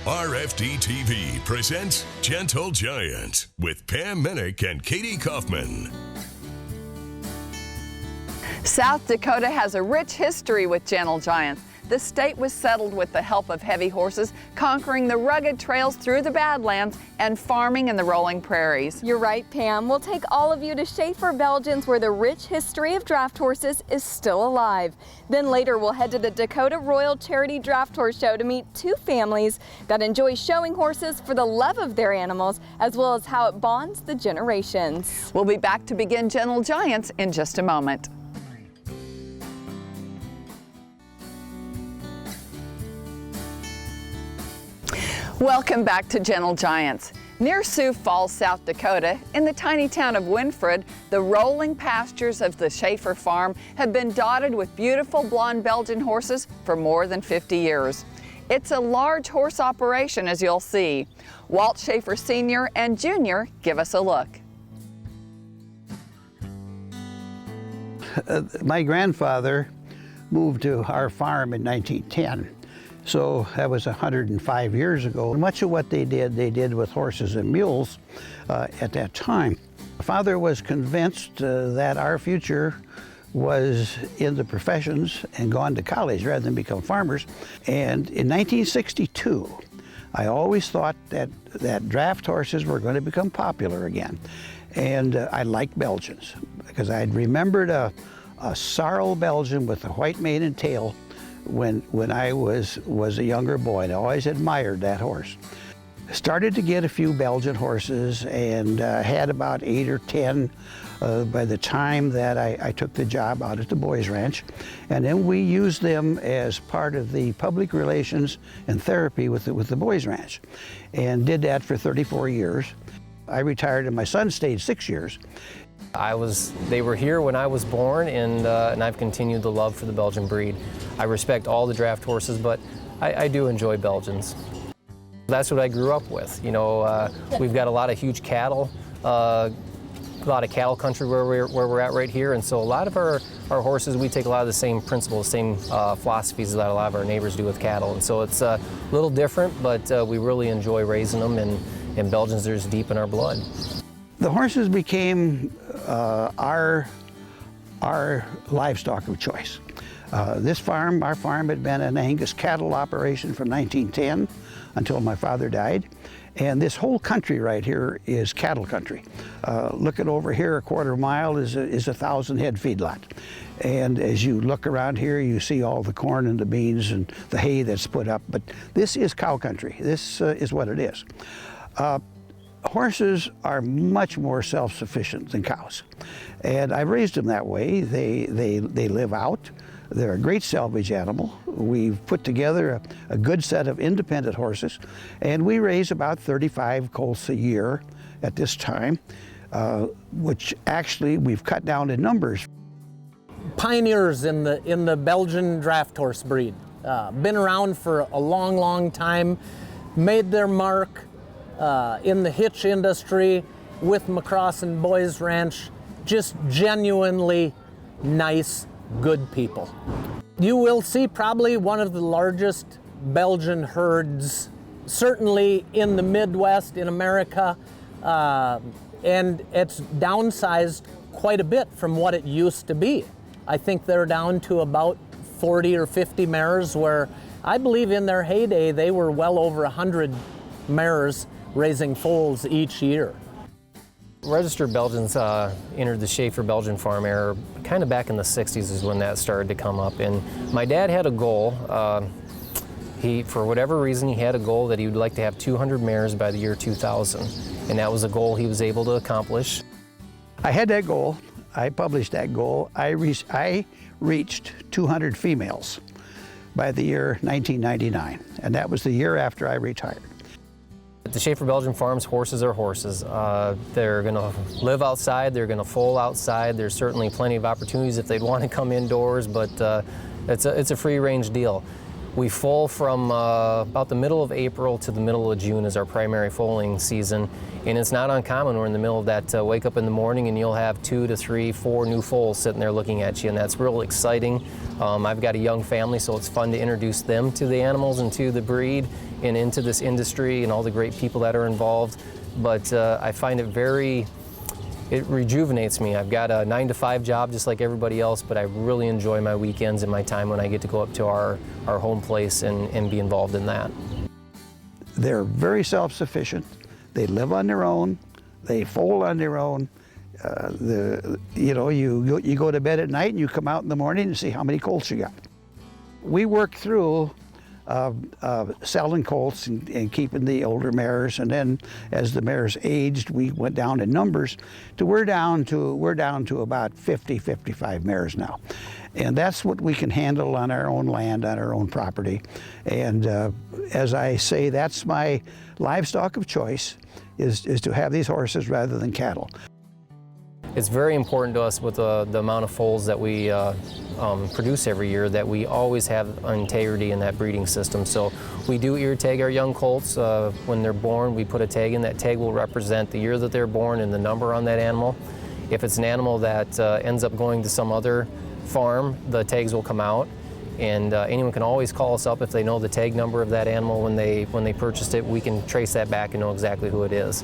RFD TV presents Gentle Giant with Pam Minnick and Katie Kaufman. South Dakota has a rich history with gentle giants. The state was settled with the help of heavy horses, conquering the rugged trails through the Badlands and farming in the rolling prairies. You're right, Pam. We'll take all of you to Schaefer, Belgians, where the rich history of draft horses is still alive. Then later we'll head to the Dakota Royal Charity Draft Horse Show to meet two families that enjoy showing horses for the love of their animals, as well as how it bonds the generations. We'll be back to begin Gentle Giants in just a moment. Welcome back to Gentle Giants. Near Sioux Falls, South Dakota, in the tiny town of Winfred, the rolling pastures of the Schaefer farm have been dotted with beautiful blonde Belgian horses for more than 50 years. It's a large horse operation, as you'll see. Walt Schaefer Sr. and Jr. give us a look. My grandfather moved to our farm in 1910. So that was 105 years ago. Much of what they did with horses and mules at that time. Father was convinced that our future was in the professions and gone to college rather than become farmers. And in 1962, I always thought that draft horses were going to become popular again. And I liked Belgians because I'd remembered a sorrel Belgian with a white mane and tail when I was a younger boy, and I always admired that horse. Started to get a few Belgian horses and had about 8 or 10 by the time that I took the job out at the Boys Ranch. And then we used them as part of the public relations and therapy with the Boys Ranch, and did that for 34 years. I retired and my son stayed 6 years. They were here when I was born, and I've continued the love for the Belgian breed. I respect all the draft horses, but I do enjoy Belgians. That's what I grew up with. You know, we've got a lot of huge cattle, a lot of cattle country where we're at right here, and so a lot of our horses, we take a lot of the same principles, same philosophies that a lot of our neighbors do with cattle, and so it's a little different, but we really enjoy raising them, and Belgians are just deep in our blood. The horses became our livestock of choice. Our farm had been an Angus cattle operation from 1910 until my father died. And this whole country right here is cattle country. Looking over here, a quarter mile is a 1,000 head feedlot. And as you look around here, you see all the corn and the beans and the hay that's put up. But this is cow country. This is what it is. Horses are much more self-sufficient than cows, and I raised them that way. They live out. They're a great salvage animal. We've put together a good set of independent horses, and we raise about 35 colts a year at this time, which actually we've cut down in numbers. Pioneers in the Belgian draft horse breed. Been around for a long, long time, made their mark in the hitch industry with McCross and Boys Ranch. Just genuinely nice, good people. You will see probably one of the largest Belgian herds, certainly in the Midwest in America, and it's downsized quite a bit from what it used to be. I think they're down to about 40 or 50 mares, where I believe in their heyday they were well over 100 mares raising foals each year. Registered Belgians entered the Schaefer Belgian farm era kind of back in the 60s is when that started to come up. And my dad had a goal. For whatever reason, he had a goal that he would like to have 200 mares by the year 2000. And that was a goal he was able to accomplish. I had that goal. I published that goal. I reached 200 females by the year 1999. And that was the year after I retired. At the Schaefer Belgian farms, horses are horses. They're going to live outside, they're going to foal outside. There's certainly plenty of opportunities if they'd want to come indoors, but it's a free-range deal. We foal from about the middle of April to the middle of June is our primary foaling season, and it's not uncommon we're in the middle of that wake up in the morning and you'll have 2 to 3, 4 new foals sitting there looking at you, and that's real exciting. I've got a young family, so it's fun to introduce them to the animals and to the breed and into this industry and all the great people that are involved. But I find it rejuvenates me. I've got a 9-to-5 job just like everybody else, but I really enjoy my weekends and my time when I get to go up to our home place and be involved in that. They're very self-sufficient. They live on their own. They foal on their own. You go to bed at night and you come out in the morning and see how many colts you got. We work through selling colts and keeping the older mares, and then as the mares aged, we went down in numbers to we're down to about 55 mares now, and that's what we can handle on our own land, on our own property. And as I say, that's my livestock of choice, is to have these horses rather than cattle. It's very important to us with the amount of foals that we produce every year that we always have integrity in that breeding system. So we do ear tag our young colts. When they're born, we put a tag in. That tag will represent the year that they're born and the number on that animal. If it's an animal that ends up going to some other farm, the tags will come out. And anyone can always call us up if they know the tag number of that animal when they purchased it. We can trace that back and know exactly who it is.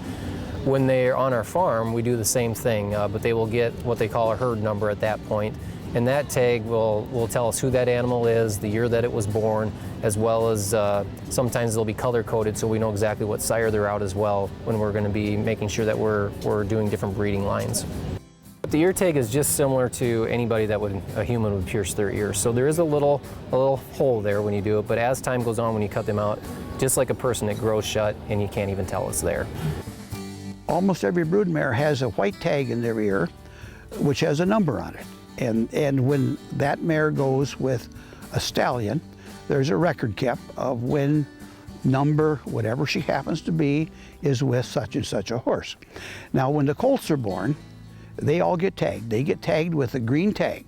When they're on our farm, we do the same thing, but they will get what they call a herd number at that point. And that tag will tell us who that animal is, the year that it was born, as well as sometimes they'll be color-coded so we know exactly what sire they're out as well when we're going to be making sure that we're doing different breeding lines. But the ear tag is just similar to anybody that a human would pierce their ear. So there is a little hole there when you do it, but as time goes on, when you cut them out, just like a person, it grows shut and you can't even tell it's there. Almost every broodmare has a white tag in their ear, which has a number on it. And when that mare goes with a stallion, there's a record kept of when number, whatever she happens to be, is with such and such a horse. Now, when the colts are born, they all get tagged. They get tagged with a green tag.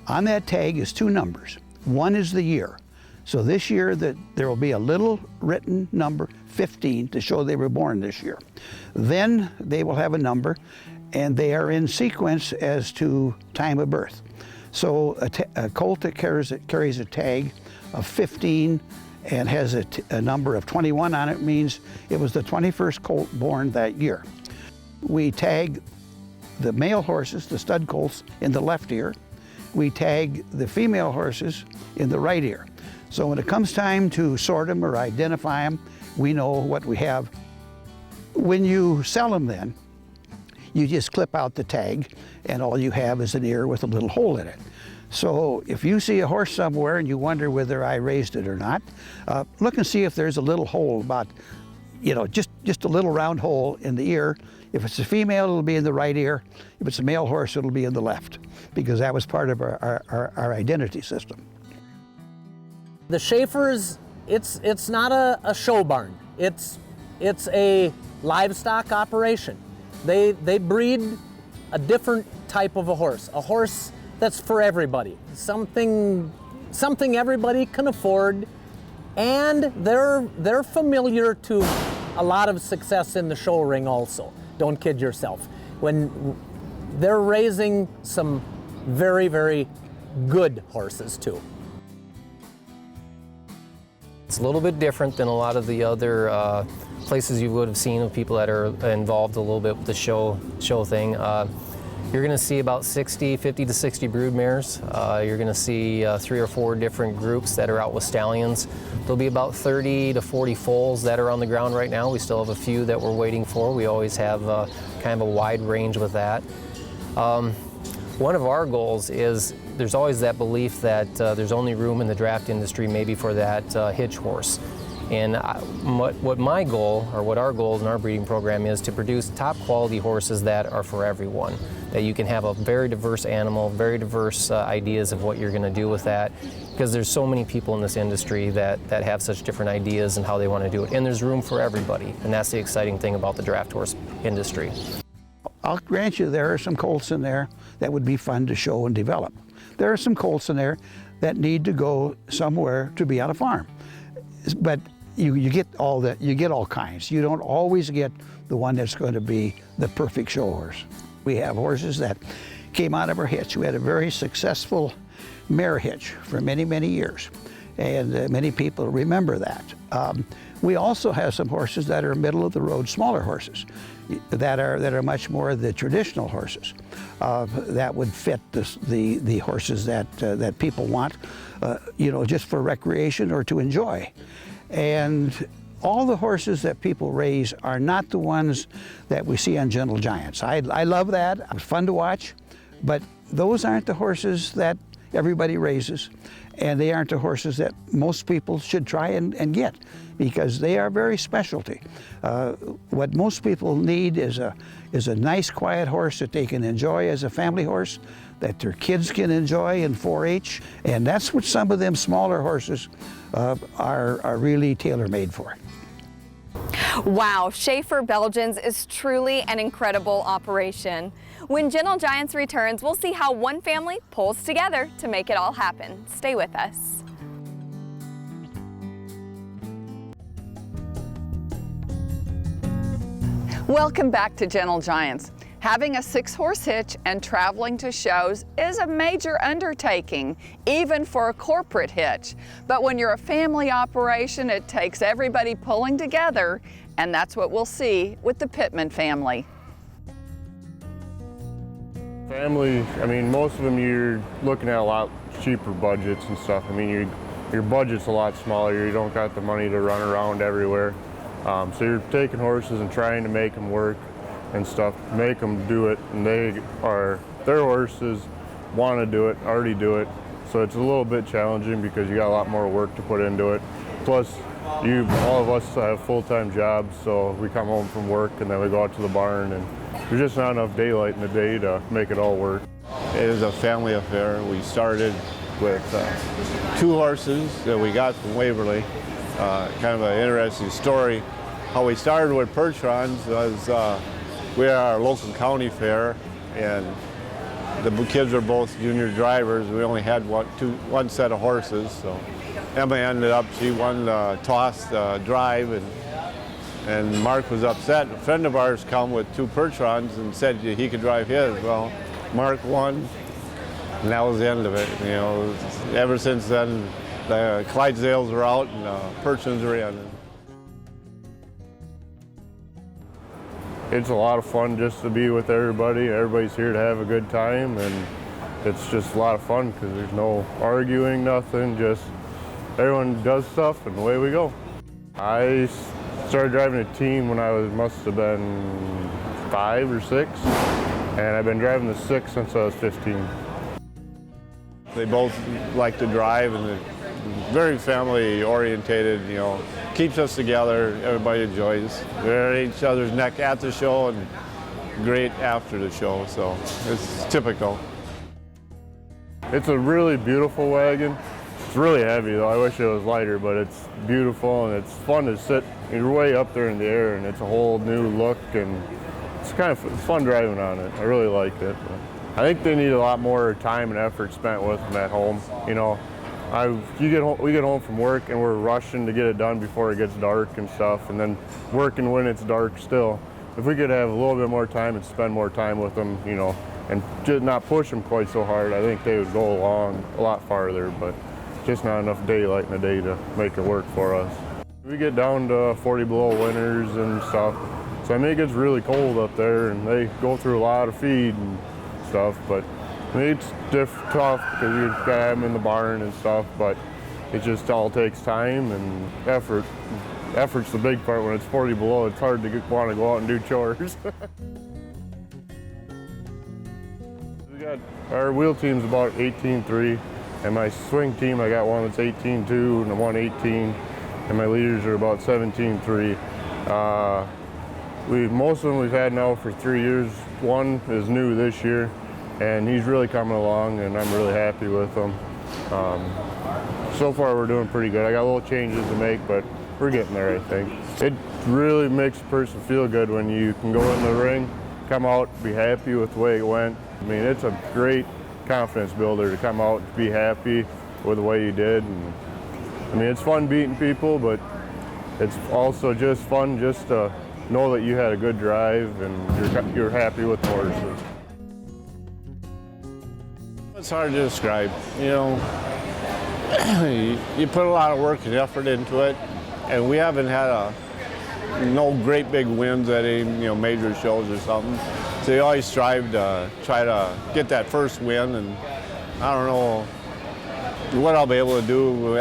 On that tag is 2 numbers. One is the year. So this year there will be a little written number, 15, to show they were born this year. Then they will have a number, and they are in sequence as to time of birth. So a colt that carries a tag of 15 and has a number of 21 on it means it was the 21st colt born that year. We tag the male horses, the stud colts, in the left ear. We tag the female horses in the right ear. So when it comes time to sort them or identify them, we know what we have. When you sell them then, you just clip out the tag and all you have is an ear with a little hole in it. So if you see a horse somewhere and you wonder whether I raised it or not, look and see if there's a little hole about, just a little round hole in the ear. If it's a female, it'll be in the right ear. If it's a male horse, it'll be in the left, because that was part of our identity system. The Schaefers, it's not a show barn. It's a livestock operation. They breed a different type of a horse that's for everybody, something everybody can afford, and they're familiar to a lot of success in the show ring also. Don't kid yourself. When they're raising some very, very good horses too. It's a little bit different than a lot of the other places you would have seen of people that are involved a little bit with the show thing. You're going to see about 50 to 60 brood mares. You're going to see 3 or 4 different groups that are out with stallions. There'll be about 30 to 40 foals that are on the ground right now. We still have a few that we're waiting for. We always have kind of a wide range with that. One of our goals is there's always that belief that there's only room in the draft industry maybe for that hitch horse. And what my goal, or what our goal in our breeding program is to produce top quality horses that are for everyone. That you can have a very diverse animal, very diverse ideas of what you're going to do with that. Because there's so many people in this industry that have such different ideas and how they want to do it. And there's room for everybody. And that's the exciting thing about the draft horse industry. I'll grant you there are some colts in there that would be fun to show and develop. There are some colts in there that need to go somewhere to be on a farm. But you get all that, you get all kinds. You don't always get the one that's going to be the perfect show horse. We have horses that came out of our hitch. We had a very successful mare hitch for many, many years, and many people remember that. We also have some horses that are middle of the road, smaller horses that are much more the traditional horses that would fit the horses that people want, you know, just for recreation or to enjoy. And all the horses that people raise are not the ones that we see on Gentle Giants. I love that. It's fun to watch, but those aren't the horses that everybody raises, and they aren't the horses that most people should try and get, because they are very specialty. What most people need is a nice, quiet horse that they can enjoy as a family horse, that their kids can enjoy in 4-H, and that's what some of them smaller horses are really tailor-made for. Wow, Schaefer Belgians is truly an incredible operation. When Gentle Giants returns, we'll see how one family pulls together to make it all happen. Stay with us. Welcome back to Gentle Giants. Having a 6-horse hitch and traveling to shows is a major undertaking, even for a corporate hitch. But when you're a family operation, it takes everybody pulling together, and that's what we'll see with the Pittman family. Family, I mean, most of them you're looking at a lot cheaper budgets and stuff. I mean, your budget's a lot smaller. You don't got the money to run around everywhere. So you're taking horses and trying to make them work and stuff, make them do it, and their horses want to do it, already do it. So it's a little bit challenging because you got a lot more work to put into it. Plus, all of us have full-time jobs, so we come home from work and then we go out to the barn, and there's just not enough daylight in the day to make it all work. It is a family affair. We started with 2 horses that we got from Waverly. Kind of an interesting story. How we started with Percherons was we had our local county fair, and the kids were both junior drivers. We only had one set of horses, so Emma ended up, she won the toss drive, and Mark was upset. A friend of ours come with 2 Percherons and said he could drive his. Well, Mark won, and that was the end of it. You know, ever since then, the Clydesdales were out and Percherons were in. It's a lot of fun just to be with everybody. Everybody's here to have a good time, and it's just a lot of fun because there's no arguing, nothing, just everyone does stuff and away we go. I started driving a team when I must have been 5 or 6, and I've been driving the 6 since I was 15. They both like to drive, and they're very family orientated, you know. Keeps us together, everybody enjoys. We're at each other's neck at the show and great after the show, so it's typical. It's a really beautiful wagon. It's really heavy though, I wish it was lighter, but it's beautiful and it's fun to sit. You're way up there in the air and it's a whole new look, and it's fun driving on it. I really like it. But I think they need a lot more time and effort spent with them at home. You know, we get home from work and we're rushing to get it done before it gets dark and stuff, and then working when it's dark still. If we could have a little bit more time and spend more time with them, you know, and just not push them quite so hard, I think they would go along a lot farther, but just not enough daylight in the day to make it work for us. We get down to 40 below winters and stuff, so I mean it gets really cold up there and they go through a lot of feed and stuff, but I mean, it's tough because you gotta have them in the barn and stuff, but it just all takes time and effort. Effort's the big part. When it's 40 below, it's hard to want to go out and do chores. Our wheel team's about 18.3, and my swing team, I got one that's 18.2 and one 18, and my leaders are about 17.3. Most of them we've had now for 3 years. One is new this year, and he's really coming along, and I'm really happy with him. So far we're doing pretty good. I got little changes to make, but we're getting there, I think. It really makes a person feel good when you can go in the ring, come out, be happy with the way it went. I mean, it's a great confidence builder to come out and be happy with the way you did. And I mean, it's fun beating people, but it's also just fun just to know that you had a good drive and you're happy with the horses. It's hard to describe. You know, you put a lot of work and effort into it, and we haven't had no great big wins at any major shows or something. So you always strive to try to get that first win, and I don't know what I'll be able to do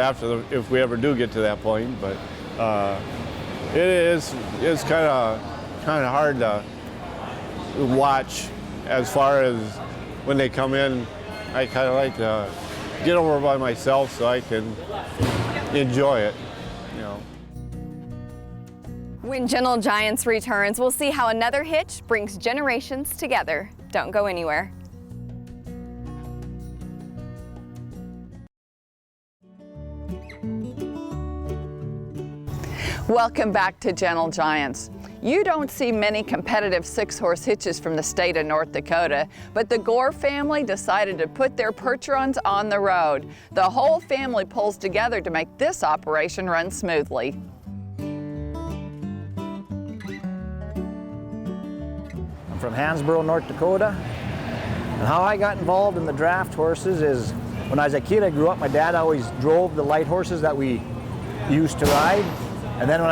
if we ever do get to that point, but it's kind of hard to watch as far as when they come in. I kind of like to get over by myself so I can enjoy it, you know. When Gentle Giants returns, we'll see how another hitch brings generations together. Don't go anywhere. Welcome back to Gentle Giants. You don't see many competitive 6-horse hitches from the state of North Dakota, but the Gore family decided to put their Percherons on the road. The whole family pulls together to make this operation run smoothly. I'm from Hansborough, North Dakota. And how I got involved in the draft horses is when I was a kid, I grew up, my dad always drove the light horses that we used to ride. And then when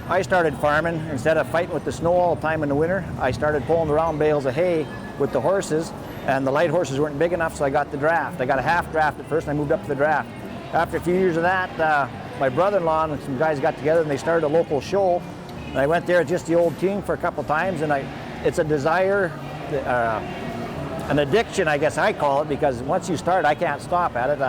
I started farming, instead of fighting with the snow all the time in the winter, I started pulling the round bales of hay with the horses, and the light horses weren't big enough, so I got the draft. I got a half draft at first, and I moved up to the draft. After a few years of that, my brother-in-law and some guys got together and they started a local show. And I went there just the old team for a couple times, and it's a desire, an addiction, I guess I call it, because once you start, I can't stop at it.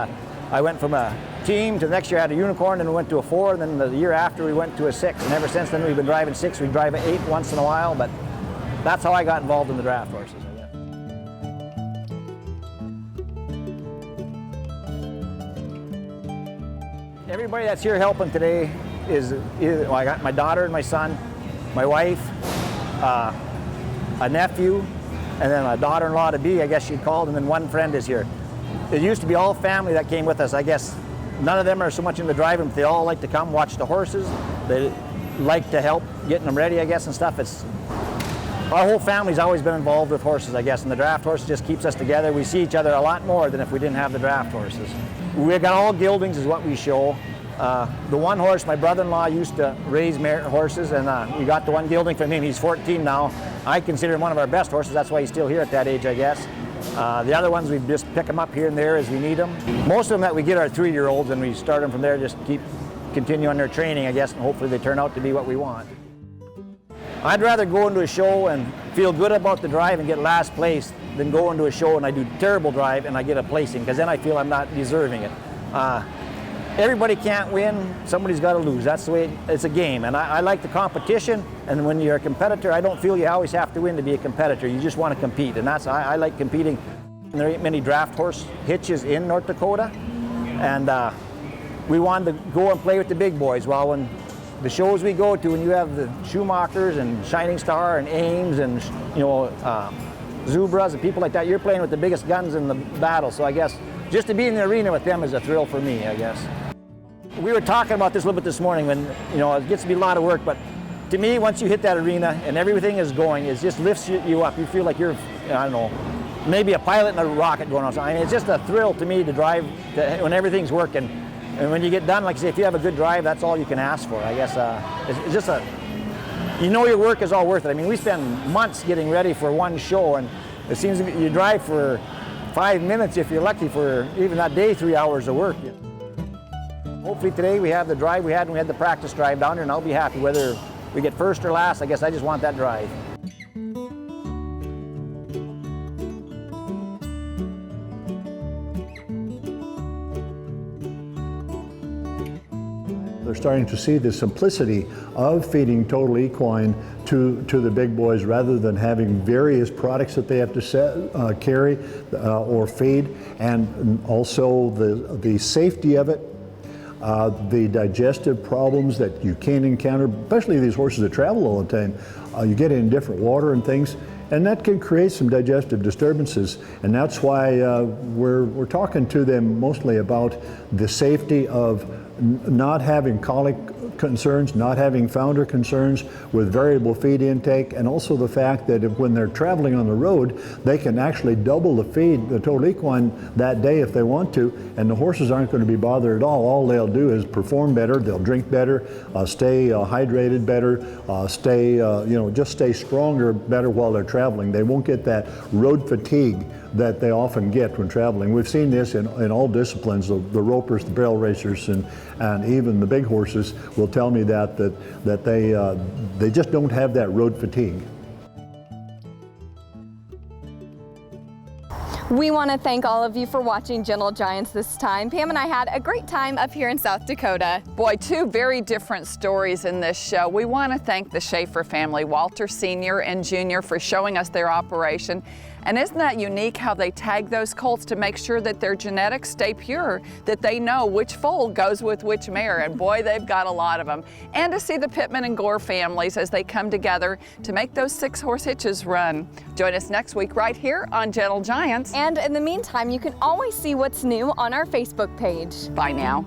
I went from a team to the next year I had a unicorn, and we went to a 4, and then the year after we went to a 6. And ever since then we've been driving 6. We drive an 8 once in a while, but that's how I got involved in the draft horses. Everybody that's here helping today well, I got my daughter and my son, my wife, a nephew, and then a daughter-in-law to be, I guess she'd called, and then one friend is here. It used to be all family that came with us. I guess none of them are so much into driving, but they all like to come watch the horses. They like to help getting them ready, I guess, and stuff. Our whole family's always been involved with horses, I guess, and the draft horse just keeps us together. We see each other a lot more than if we didn't have the draft horses. We've got all geldings is what we show. The one horse, my brother-in-law used to raise horses, and we got the one gelding from him. He's 14 now. I consider him one of our best horses. That's why he's still here at that age, I guess. The other ones, we just pick them up here and there as we need them. Most of them that we get are 3-year-olds, and we start them from there, just continue on their training, I guess, and hopefully they turn out to be what we want. I'd rather go into a show and feel good about the drive and get last place than go into a show and I do terrible drive and I get a placing, because then I feel I'm not deserving it. Everybody can't win, somebody's got to lose. That's the way it's a game, and I like the competition, and when you're a competitor, I don't feel you always have to win to be a competitor. You just want to compete, and I like competing. There ain't many draft horse hitches in North Dakota, and we wanted to go and play with the big boys. Well, when the shows we go to, when you have the Schumachers and Shining Star and Ames and Zubras and people like that, you're playing with the biggest guns in the battle. So I guess just to be in the arena with them is a thrill for me, I guess. We were talking about this a little bit this morning when, it gets to be a lot of work, but to me, once you hit that arena and everything is going, it just lifts you up. You feel like you're, I don't know, maybe a pilot in a rocket going on. I mean, it's just a thrill to me to drive when everything's working. And when you get done, like I say, if you have a good drive, that's all you can ask for. I guess it's just your work is all worth it. I mean, we spend months getting ready for one show, and it seems to be, you drive for 5 minutes if you're lucky for even that day, 3 hours of work. Hopefully today we have the drive we had when we had the practice drive down here, and I'll be happy whether we get first or last. I guess I just want that drive. They're starting to see the simplicity of feeding total equine to the big boys rather than having various products that they have to carry or feed, and also the safety of it, the digestive problems that you can encounter, especially these horses that travel all the time. You get in different water and things, and that can create some digestive disturbances. And that's why we're talking to them mostly about the safety of not having colic concerns, not having founder concerns with variable feed intake, and also the fact that when they're traveling on the road, they can actually double the feed, the total equine, that day if they want to, and the horses aren't going to be bothered at all. All they'll do is perform better, they'll drink better, stay hydrated better, just stay stronger better while they're traveling. They won't get that road fatigue that they often get when traveling. We've seen this in all disciplines. The ropers, the barrel racers, and even the big horses will tell me that they just don't have that road fatigue. We want to thank all of you for watching Gentle Giants this time. Pam and I had a great time up here in South Dakota. Boy, two very different stories in this show. We want to thank the Schaefer family, Walter Sr. and Jr., for showing us their operation. And isn't that unique how they tag those colts to make sure that their genetics stay pure, that they know which foal goes with which mare, and boy, they've got a lot of them. And to see the Pittman and Gore families as they come together to make those 6-horse hitches run. Join us next week right here on Gentle Giants. And in the meantime, you can always see what's new on our Facebook page. Bye now.